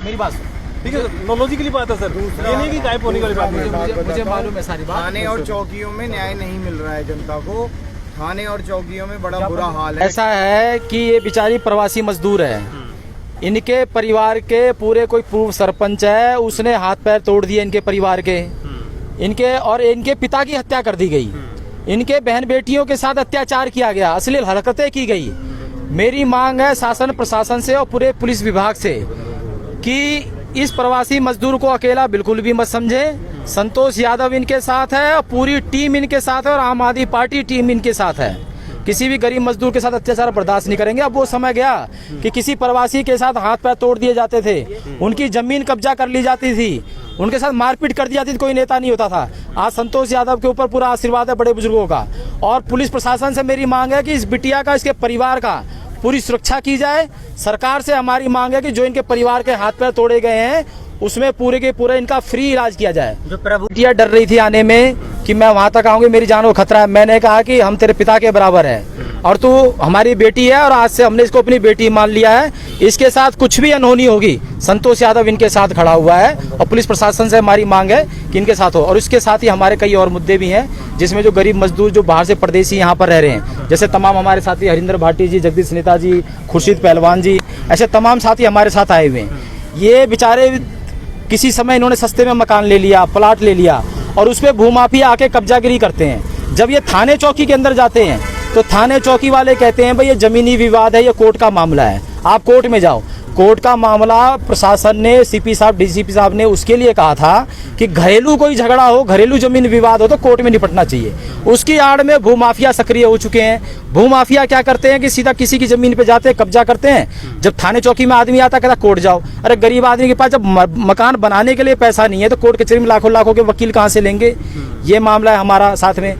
मेरी बात सुनो। ठीक है, लॉजिकली बात है सर, ये नहीं कि गायब होने वाली बात नहीं। मुझे मालूम है सारी बात। थाने और चौकियों में न्याय नहीं मिल रहा है जनता को, थाने और चौकियों में बड़ा बुरा हाल है। ऐसा है कि ये बेचारी प्रवासी मजदूर है, इनके परिवार के पूरे कोई पूर्व सरपंच है, उसने हाथ पैर तोड़ दिए इनके परिवार के, इनके पिता की हत्या कर दी गई, इनके बहन बेटियों के साथ अत्याचार किया गया, अश्लील हरकतें की गई। मेरी मांग है शासन प्रशासन से और पूरे पुलिस विभाग से कि इस प्रवासी मजदूर को अकेला बिल्कुल भी मत समझे। संतोष यादव इनके साथ है और पूरी टीम इनके साथ है और आम आदमी पार्टी टीम इनके साथ है। किसी भी गरीब मजदूर के साथ अत्याचार बर्दाश्त नहीं करेंगे। अब वो समय गया कि किसी प्रवासी के साथ हाथ पैर तोड़ दिए जाते थे, उनकी जमीन कब्जा कर ली जाती थी, उनके साथ मारपीट कर दी जाती थी, कोई नेता नहीं होता था। आज संतोष यादव के ऊपर पूरा आशीर्वाद है बड़े बुजुर्गों का। और पुलिस प्रशासन से मेरी मांग है कि इस बिटिया का, इसके परिवार का पूरी सुरक्षा की जाए। सरकार से हमारी मांग है कि जो इनके परिवार के हाथ पैर तोड़े गए हैं उसमें पूरे के पूरे इनका फ्री इलाज किया जाए। जो बिटिया डर रही थी आने में कि मैं वहां तक आऊंगी, मेरी जान को खतरा है। मैंने कहा कि हम तेरे पिता के बराबर है और तू हमारी बेटी है और आज से हमने इसको अपनी बेटी मान लिया है। इसके साथ कुछ भी अनहोनी होगी, संतोष यादव इनके साथ खड़ा हुआ है और पुलिस प्रशासन से हमारी मांग है कि इनके साथ हो। और इसके साथ ही हमारे कई और मुद्दे भी हैं, जिसमें जो गरीब मजदूर जो बाहर से परदेसी यहाँ पर रह रहे हैं, जैसे तमाम हमारे साथी हरिंदर भाटी जी, जगदीश नेता जी, खुर्शीद पहलवान जी, ऐसे तमाम साथी हमारे साथ आए हुए हैं। ये बेचारे किसी समय इन्होंने सस्ते में मकान ले लिया, प्लाट ले लिया और उस पर भूमाफिया आके कब्जागिरी करते हैं। जब ये थाने चौकी के अंदर जाते हैं तो थाने चौकी वाले कहते हैं भाई ये जमीनी विवाद है, ये कोर्ट का मामला है, आप कोर्ट में जाओ। कोर्ट का मामला प्रशासन ने, सीपी साहब, डीसीपी साहब ने उसके लिए कहा था कि घरेलू कोई झगड़ा हो, घरेलू जमीन विवाद हो तो कोर्ट में निपटना चाहिए। उसकी आड़ में भूमाफिया सक्रिय हो चुके हैं। भूमाफिया क्या करते हैं कि सीधा किसी की जमीन पे जाते हैं, कब्जा करते हैं। जब थाने चौकी में आदमी आता कहता कोर्ट जाओ। अरे गरीब आदमी के पास जब मकान बनाने के लिए पैसा नहीं है तो कोर्ट कचहरी में लाखों लाखों के वकील कहाँ से लेंगे। ये मामला है हमारा। साथ में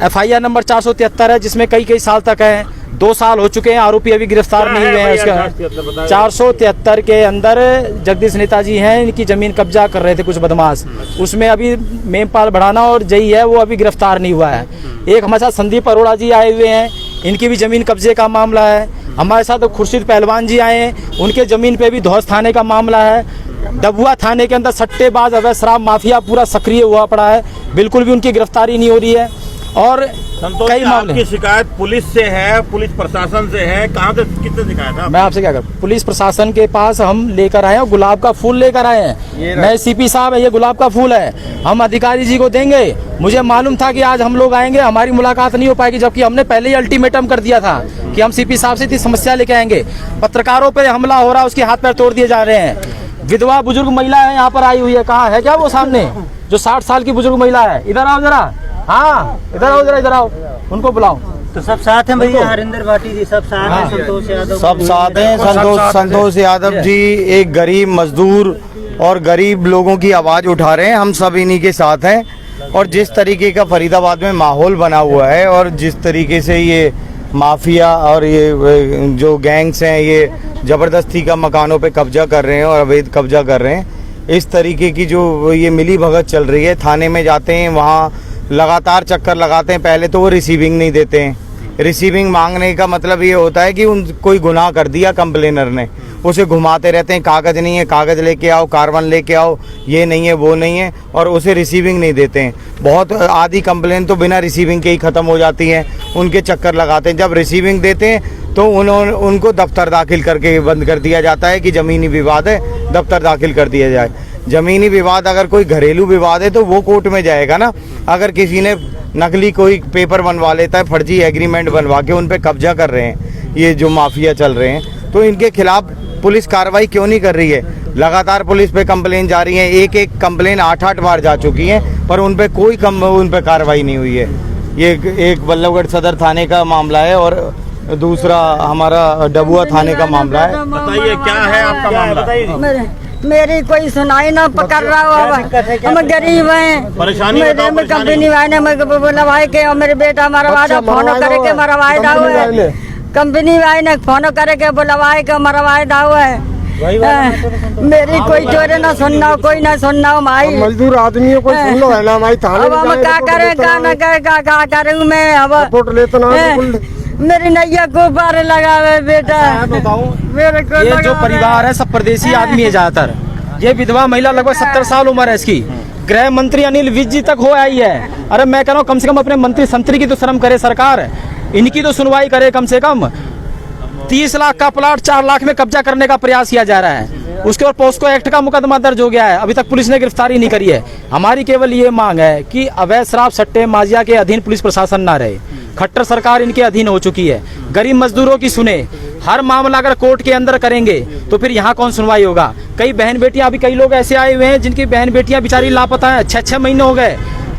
FIR नंबर 473 है, जिसमें कई साल तक है, 2 साल हो चुके हैं, आरोपी अभी गिरफ्तार नहीं हुए हैं। उसका 473 के अंदर जगदीश नेताजी हैं, इनकी जमीन कब्जा कर रहे थे कुछ बदमाश, उसमें अभी मेमपाल बढ़ाना और जई है वो अभी गिरफ्तार नहीं हुआ है। एक हमारे साथ संदीप अरोड़ा जी आए हुए हैं, इनकी भी जमीन कब्जे का मामला है। हमारे साथ खुर्शीद पहलवान जी आए हैं, उनके जमीन पे भी धौस थाने का मामला है। डबुआ थाने के अंदर सट्टेबाज अवैध शराब माफिया पूरा सक्रिय हुआ पड़ा है, बिल्कुल भी उनकी गिरफ्तारी नहीं हो रही है। और कई मामले आपकी शिकायत पुलिस से है, पुलिस प्रशासन से है, कहाँ से कितने शिकायत है? मैं आपसे क्या करूं, पुलिस प्रशासन के पास हम लेकर आए हैं, गुलाब का फूल लेकर आए हैं। मैं CP साहब है, ये गुलाब का फूल है, हम अधिकारी जी को देंगे। मुझे मालूम था कि आज हम लोग आएंगे, हमारी मुलाकात नहीं हो पाएगी, जबकि हमने पहले ही अल्टीमेटम कर दिया था कि हम CP साहब से इतनी समस्या लेके आएंगे। पत्रकारों पर हमला हो रहा है, उसके हाथ पैर तोड़ दिए जा रहे हैं। विधवा बुजुर्ग महिला है यहाँ पर आई हुई है, कहाँ है क्या वो सामने जो 60 साल की बुजुर्ग महिला है? इधर आओ जरा, हाँ इधर आओ जरा, इधर आओ, उनको बुलाओ। तो सब साथ हैं भैया, हरिंदर भाटी जी सब साथ हैं, संतोष यादव सब साथ हैं। संतोष यादव जी एक गरीब मजदूर और गरीब लोगों की आवाज़ उठा रहे हैं, हम सब इन्हीं के साथ हैं। और जिस तरीके का फरीदाबाद में माहौल बना हुआ है और जिस तरीके से ये माफिया और ये जो गैंग्स हैं ये ज़बरदस्ती का मकानों पे कब्जा कर रहे हैं और अवैध कब्जा कर रहे हैं, इस तरीके की जो ये मिली भगत चल रही है। थाने में जाते हैं, वहाँ लगातार चक्कर लगाते हैं, पहले तो वो रिसीविंग नहीं देते हैं। रिसीविंग मांगने का मतलब ये होता है कि उन कोई गुनाह कर दिया कंप्लेनर ने, उसे घुमाते रहते हैं, कागज़ नहीं है, कागज़ लेके आओ, कार्बन लेके आओ, ये नहीं है वो नहीं है, और उसे रिसीविंग नहीं देते हैं। बहुत आधी कंप्लेन तो बिना रिसीविंग के ही ख़त्म हो जाती हैं, उनके चक्कर लगाते हैं। जब रिसीविंग देते हैं तो उनको दफ्तर दाखिल करके बंद कर दिया जाता है कि ज़मीनी विवाद है, दफ्तर दाखिल कर दिया जाए। ज़मीनी विवाद अगर कोई घरेलू विवाद है तो वो कोर्ट में जाएगा ना। अगर किसी ने नकली कोई पेपर बनवा लेता है, फर्जी एग्रीमेंट बनवा के उन पे कब्जा कर रहे हैं ये जो माफिया चल रहे हैं, तो इनके खिलाफ पुलिस कार्रवाई क्यों नहीं कर रही है? लगातार पुलिस पे कंप्लेन जारी है, एक कंप्लेन 8 बार जा चुकी है, पर उन पे कोई उन पे कार्रवाई नहीं हुई है। ये एक बल्लभगढ़ सदर थाने का मामला है और दूसरा हमारा डबुआ थाने का मामला है। बताइए क्या है आपका मामला? मेरी कोई सुनाई ना पकड़ रहा हो, हम गरीब हैं। परेशानी मेरे कंपनी वाले ने बोला भाई के और मेरे बेटा मरवाए फोन करे के मरवाए दाओ है, कंपनी वाले ने फोन करे के बोलवाए के मरवाए दाओ है। मेरी कोई चोरे ना सुनना हो, कोई ना सुनना हो माई, मजदूर आदमी को सुन लो है ना माई। थाने अब हम क्या करें, क्या न करें, क्या करूँ मैं अब? रिपोर्ट लेते ना मेरी नैया को पार लगावे बेटा। बताऊं, मेरे को ये जो लगावे। परिवार है सब परदेसी आदमी है ज्यादातर। ये विधवा महिला लगभग 70 साल उम्र है इसकी। गृह मंत्री अनिल विज जी तक हो आई है। अरे मैं कह रहा हूँ कम से कम अपने मंत्री संतरी की तो शर्म करे सरकार, इनकी तो सुनवाई करे कम से कम। 30 लाख का प्लाट 4 लाख में कब्जा करने का प्रयास किया जा रहा है। उसके ऊपर पोस्को एक्ट का मुकदमा दर्ज हो गया है, अभी तक पुलिस ने गिरफ्तारी नहीं करी है। हमारी केवल ये मांग है कि अवैध शराब सट्टे माजिया के अधीन पुलिस प्रशासन ना रहे। खट्टर सरकार इनके अधीन हो चुकी है। गरीब मजदूरों की सुने। हर मामला अगर कोर्ट के अंदर करेंगे तो फिर यहाँ कौन सुनवाई होगा। कई बहन बेटियां, अभी कई लोग ऐसे आए हुए हैं जिनकी बहन बेटियां बेचारी लापता हैं। 6-6 महीने हो गए,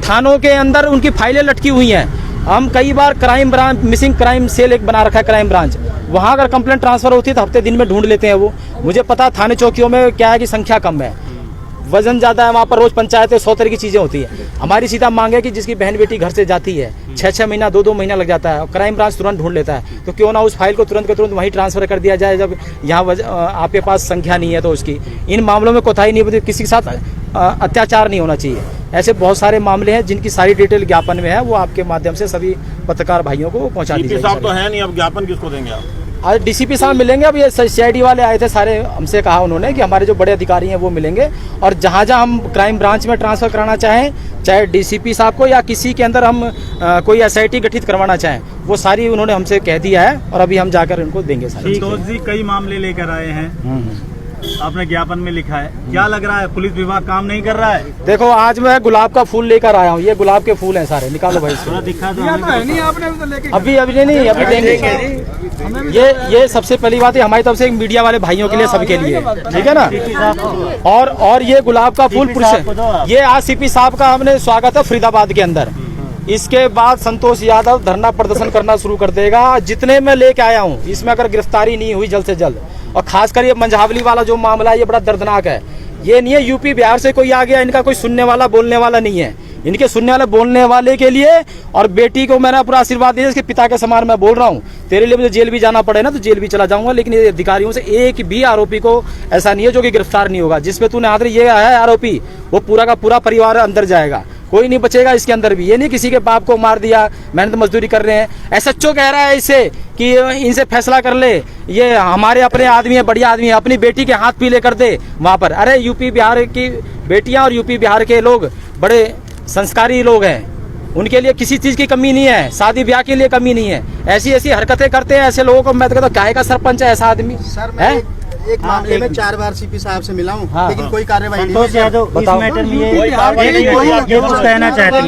थानों के अंदर उनकी फाइलें लटकी हुई हैं। हम कई बार crime branch, missing crime cell एक बना रखा है क्राइम ब्रांच, वहाँ अगर कंप्लेंट ट्रांसफर होती है तो हफ्ते दिन में ढूंढ लेते हैं वो। मुझे पता थाने चौकियों में क्या है कि संख्या कम है, वजन ज्यादा है, वहाँ पर रोज पंचायतें 100 तरह की चीजें होती है। हमारी सीधा मांग है कि जिसकी बहन बेटी घर से जाती है 6-6 महीना 2-2 महीना लग जाता है और क्राइम ब्रांच तुरंत ढूंढ लेता है, तो क्यों ना उस फाइल को तुरंत के तुरंत वहीं ट्रांसफर कर दिया जाए जब यहाँ आपके पास संख्या नहीं है तो उसकी। इन मामलों में कोताही नहीं होती, किसी के साथ अत्याचार नहीं होना चाहिए। ऐसे बहुत सारे मामले हैं जिनकी सारी डिटेल ज्ञापन में है, वो आपके माध्यम से सभी पत्रकार भाइयों को पहुँचा दीजिए। साहब तो है नहीं, अब ज्ञापन किसको देंगे आप? आज डीसीपी साहब मिलेंगे। अब ये सीआईडी वाले आए थे सारे, हमसे कहा उन्होंने कि हमारे जो बड़े अधिकारी हैं वो मिलेंगे और जहाँ जहाँ हम क्राइम ब्रांच में ट्रांसफर कराना चाहें, चाहे डीसीपी साहब को या किसी के अंदर हम कोई एसआईटी गठित करवाना चाहें, वो सारी उन्होंने हमसे कह दिया है और अभी हम जाकर उनको देंगे सारी। संतोष जी कई मामले लेकर आए हैं, आपने ज्ञापन में लिखा है, क्या लग रहा है पुलिस विभाग काम नहीं कर रहा है? देखो आज मैं गुलाब का फूल लेकर आया हूँ, ये गुलाब के फूल हैं सारे, निकालो भाई इसको। थोड़ा दिखा दो। अभी नहीं, अभी देंगे। ये सबसे पहली बात है हमारी तरफ से मीडिया वाले भाइयों के लिए, सबके लिए, ठीक है ना। और ये गुलाब का फूल ये आज सीपी साहब का हमने स्वागत है फरीदाबाद के अंदर। इसके बाद संतोष यादव धरना प्रदर्शन करना शुरू कर देगा। जितने मैं लेके आया हूँ इसमें अगर गिरफ्तारी नहीं हुई जल्द से जल्द, और खासकर ये मंझावली वाला जो मामला है ये बड़ा दर्दनाक है। ये नहीं है यूपी बिहार से कोई आ गया, इनका कोई सुनने वाला बोलने वाला नहीं है। इनके सुनने वाले बोलने वाले के लिए और बेटी को मैंने पूरा आशीर्वाद दिया, इसके पिता के समान मैं बोल रहा हूँ। तेरे लिए मुझे जेल भी जाना पड़े ना तो जेल भी चला जाऊंगा, लेकिन ये अधिकारियों से एक भी आरोपी को ऐसा नहीं है जो कि गिरफ्तार नहीं होगा। जिसपे तूने हाथ ये है आरोपी, वो पूरा का पूरा परिवार अंदर जाएगा, कोई नहीं बचेगा इसके अंदर भी। ये नहीं किसी के बाप को मार दिया, मेहनत मजदूरी कर रहे हैं। एसएचओ कह रहा है इसे कि इनसे फैसला कर ले, ये हमारे अपने आदमी है, बढ़िया आदमी है, अपनी बेटी के हाथ पीले कर दे वहाँ पर। अरे यूपी बिहार की बेटियां और यूपी बिहार के लोग बड़े संस्कारी लोग हैं, उनके लिए किसी चीज की कमी नहीं है, शादी ब्याह के लिए कमी नहीं है। ऐसी ऐसी हरकतें करते हैं ऐसे लोगों को, मैं तो कहता हूँ काहे का सरपंच है ऐसा आदमी है। एक मामले में 4 बार सीपी साहब से मिला हूँ, हाँ, लेकिन कोई कार्रवाई नहीं संतोष यादव इस बताओ। मैटर में ये ये कुछ कहना चाहते हैं।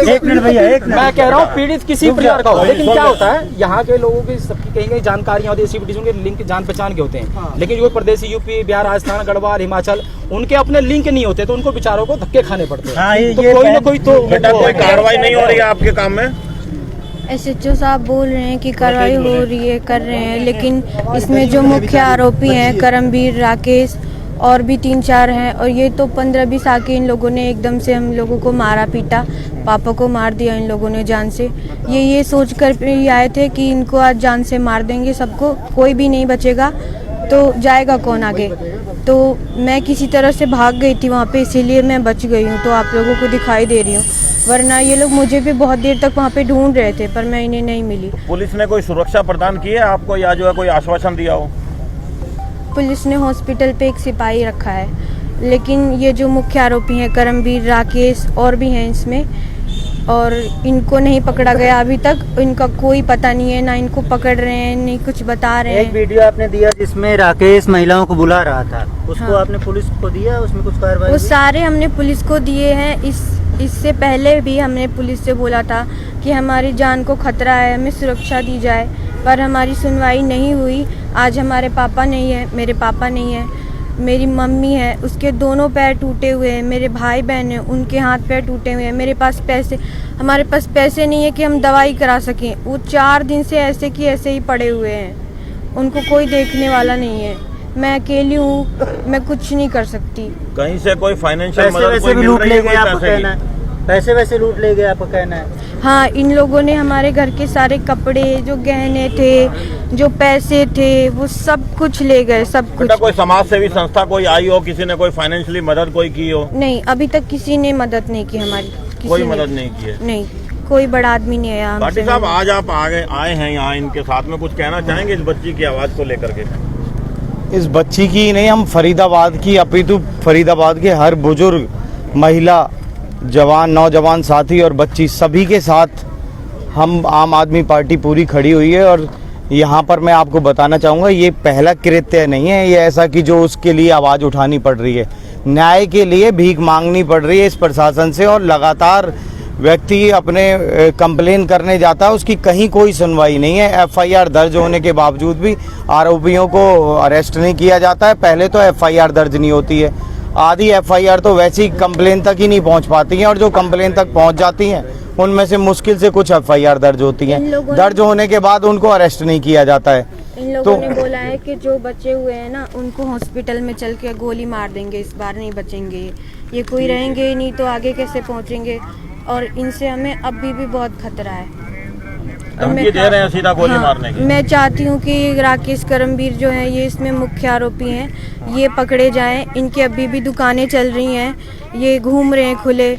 एक मिनट भैया, एक मिनट। मैं कह रहा हूँ पीड़ित किसी परिवार का हो, लेकिन क्या होता है यहाँ के लोगों की सबकी कहीं कहीं जानकारियां होती है, सीपीटीजन के लिंक जान पहचान के होते हैं, लेकिन जो प्रदेशी यूपी बिहार राजस्थान गढ़वाल हिमाचल उनके अपने लिंक नहीं होते, तो उनको बेचारों को धक्के खाने पड़ते हैं। तो कोई ना कोई तो बेटा कोई कार्रवाई नहीं हो रही है आपके काम में? एसएचओ साहब बोल रहे हैं कि कार्रवाई हो रही है, कर रहे हैं, लेकिन इसमें जो मुख्य आरोपी हैं करमवीर, राकेश और भी 3-4 हैं, और ये तो 15-20 आके इन लोगों ने एकदम से हम लोगों को मारा पीटा, पापा को मार दिया इन लोगों ने जान से। ये सोच कर ही आए थे कि इनको आज जान से मार देंगे सबको, कोई भी नहीं बचेगा, तो जाएगा कौन आगे। तो मैं किसी तरह से भाग गई थी वहाँ पे, इसीलिए मैं बच गई हूँ, तो आप लोगों को दिखाई दे रही हूँ, वरना ये लोग मुझे भी बहुत देर तक वहाँ पे ढूंढ रहे थे पर मैं इन्हें नहीं मिली। पुलिस ने कोई सुरक्षा प्रदान की है आपको या जो है कोई आश्वासन दिया हो? पुलिस ने हॉस्पिटल पे एक सिपाही रखा है, लेकिन ये जो मुख्य आरोपी हैं करमवीर, राकेश और भी हैं इसमें, और इनको नहीं पकड़ा गया अभी तक, इनका कोई पता नहीं है, ना इनको पकड़ रहे हैं, नहीं कुछ बता रहे हैं। एक वीडियो आपने दिया जिसमें राकेश महिलाओं को बुला रहा था, उसको हाँ। आपने पुलिस को दिया, उसमें कुछ कार्रवाई वो हुई? सारे हमने पुलिस को दिए हैं। इससे पहले भी हमने पुलिस से बोला था कि हमारी जान को खतरा है, हमें सुरक्षा दी जाए, पर हमारी सुनवाई नहीं हुई। आज हमारे पापा नहीं है, मेरे पापा नहीं है, मेरी मम्मी है, उसके दोनों पैर टूटे हुए हैं, मेरे भाई बहन हैं, उनके हाथ पैर टूटे हुए हैं, हमारे पास पैसे नहीं है कि हम दवाई करा सकें। वो 4 दिन से ऐसे की ऐसे ही पड़े हुए हैं, उनको कोई देखने वाला नहीं है। मैं अकेली हूँ, मैं कुछ नहीं कर सकती। कहीं से कोई फाइनेंशियल पैसे मदद वैसे कोई भी मिल लूट रही ले है गए कोई आपको पैसे कहना की? है? पैसे वैसे लूट ले गए आपको कहना है? हाँ, इन लोगों ने हमारे घर के सारे कपड़े, जो गहने थे, जो पैसे थे, वो सब कुछ ले गए, सब बेटा कुछ। कोई समाज सेवी संस्था कोई आई हो, किसी ने कोई फाइनेंशियली मदद कोई की हो? नहीं, अभी तक किसी ने मदद नहीं की हमारी, कोई ने- मदद नहीं की है। नहीं, कोई बड़ा आदमी नहीं आया हमसे। भाटी साहब, आज आप आए हैं यहाँ इनके साथ में, कुछ कहना चाहेंगे इस बच्ची की आवाज को लेकर के? इस बच्ची की नहीं, हम फरीदाबाद की अपितु फरीदाबाद के हर बुजुर्ग, महिला, जवान, नौजवान साथी और बच्ची सभी के साथ हम आम आदमी पार्टी पूरी खड़ी हुई है। और यहाँ पर मैं आपको बताना चाहूँगा, ये पहला कृत्य नहीं है ये ऐसा कि जो उसके लिए आवाज़ उठानी पड़ रही है। न्याय के लिए भीख मांगनी पड़ रही है इस प्रशासन से, और लगातार व्यक्ति अपने कंप्लेन करने जाता है, उसकी कहीं कोई सुनवाई नहीं है। एफआईआर दर्ज होने के बावजूद भी आरोपियों को अरेस्ट नहीं किया जाता है। पहले तो एफआईआर दर्ज नहीं होती है, आधी एफआईआर तो वैसी कंप्लेन तक ही नहीं पहुंच पाती हैं, और जो कंप्लेन तक पहुंच जाती हैं उनमें से मुश्किल से कुछ एफआईआर दर्ज होती हैं। दर्ज होने के बाद उनको अरेस्ट नहीं किया जाता है। इन लोगों ने बोला है कि जो बचे हुए हैं ना, उनको हॉस्पिटल में चल के गोली मार देंगे, इस बार नहीं बचेंगे ये कोई रहेंगे ही नहीं, तो आगे कैसे पहुंचेंगे। और इनसे हमें अभी भी बहुत खतरा है। धमकी दे रहे हैं सीधा गोली मारने की। मैं चाहती हूँ कि राकेश करमबीर जो हैं, ये इसमें मुख्य आरोपी हैं, ये पकड़े जाएं। इनकी अभी भी दुकानें चल रही हैं, ये घूम रहे हैं खुले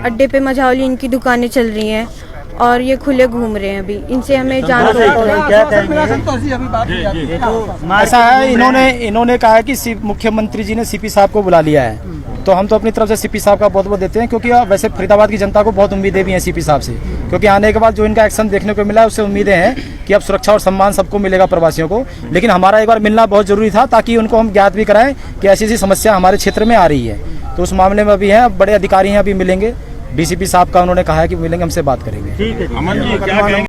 अड्डे पे, मझौली इनकी दुकानें चल रही हैं और ये खुले घूम रहे हैं। अभी इनसे हमें जान क्या कहेंगे? ऐसा है, इन्होंने कहा है कि मुख्यमंत्री जी ने सीपी साहब को बुला लिया है, तो हम तो अपनी तरफ से सीपी साहब का बहुत बहुत देते हैं, क्योंकि वैसे फरीदाबाद की जनता को बहुत उम्मीदें भी हैं सीपी साहब से, क्योंकि आने के बाद जो इनका एक्शन देखने को मिला है उससे उम्मीदें हैं कि अब सुरक्षा और सम्मान सबको मिलेगा, प्रवासियों को। लेकिन हमारा एक बार मिलना बहुत जरूरी था, ताकि उनको हम ज्ञात भी कराएं कि ऐसी ऐसी समस्या हमारे क्षेत्र में आ रही है। तो उस मामले में अभी हैं, अब बड़े अधिकारी हैं, अभी मिलेंगे, डीसीपी साहब का उन्होंने कहा है कि मिलेंगे, हमसे बात करेंगे। अमन जी क्या कहेंगे?